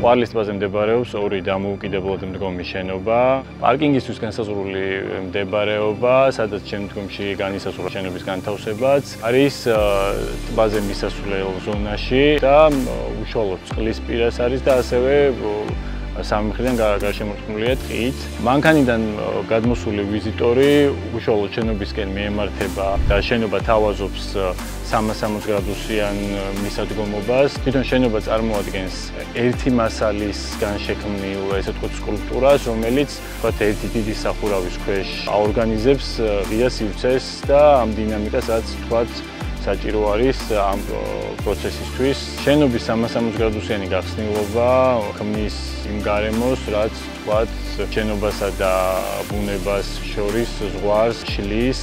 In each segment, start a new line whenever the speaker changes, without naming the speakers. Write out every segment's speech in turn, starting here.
ყვარლის ტბაზე მდებარეობს ორი დამოუკიდებლად მდგომი შენობა. პარკინგისთვის განსაზღვრული მდებარეობა, სადაც შემდგომში განისაზღვრა შენობის განთავსებაც. არის ტბაზე მისასვლელ ზონაში და უშუალოდ წყლის პირას არის და ასევე სამი მხრიდან გარშემორტყმულია ტყით. მანქანიდან გადმოსული ვიზიტორი უშუალოდ შენობისკენ მიემართება და შენობა თავაზობს 360 გრადუსიან მისადგომობას. თვითონ შენობა წარმოადგენს ერთი მასალისგან შექმნილ, ესე ვთქვათ, სკულპტურას, რომელიც ვთქვათ, ერთი დიდი სახურავის ქვეშ აორგანიზებს ღია სივრცეს და ამ დინამიკას, რაც ვთქვათ, საჭირო არის ამ პროცესისთვის. შენობის 360 გრადუსიანი გახსნილობა ქმნის იმ გარემოს, რაც ვთქვათ, შენობასა და ბუნებას შორის ზღვარს შლის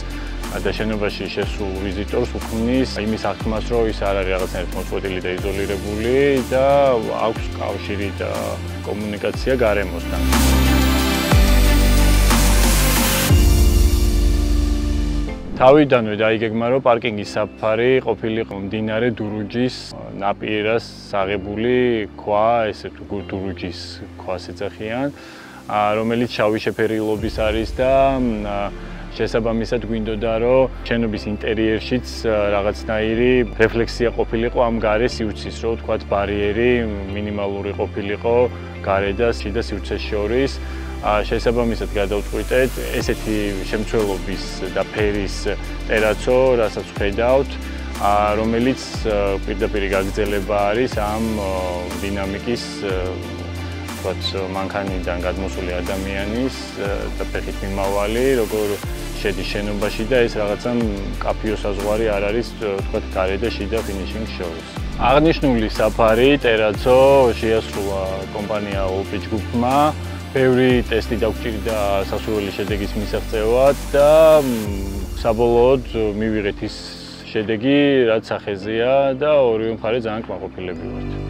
და შენობაში შესულ ვიზიტორს უქმნის იმის აღქმას, რომ ის არ არის რაღაცნაირად მოწყვეტილი და იზოლირებული და აქვს კავშირი და კომუნიკაცია გარემოსთან. თავიდანვე დაიგეგმა, რომ პარკინგის საფარი ყოფილიყო მდინარე დურუჯის ნაპირას აღებული ქვა, ესე თუ დურუჯის ქვას ეძახიან, რომელიც შავი შეფერილობის არის და შესაბამისად გვინდოდა, რომ შენობის ინტერიერშიც რაღაცნაირი რეფლექსია ყოფილიყო ამ გარე სივრცის, რომ ვთქვათ, ბარიერი მინიმალური ყოფილიყო გარე და შიდა სივრცეს შორის. შესაბამისად გადავწყვიტეთ ესეთი შემცველობის და ფერის ტერაცო, რასაც ვხედავთ, რომელიც პირდაპირ გაგრძელება არის ამ დინამიკის ვთქვათ, მანქანიდან გადმოსული ადამიანის და ფეხით მიმავალი, როგორ შედის შენობაში და ეს რაღაცა მკაფიო საზღვარი არ არის, ვთქვათ, გარე და შიდა ფინიშინგ შორის. აღნიშნული საფარი ტერაცო შეასრულა კომპანია Allpitch Group-მა. ბევრი ტესტი დაგვჭირდა სასურველი შედეგის მისაღწევად და საბოლოოდ მივიღეთ ის შედეგი, რაც სახეზეა და ორივე მხარე ძალიან კმაყოფილები ვართ.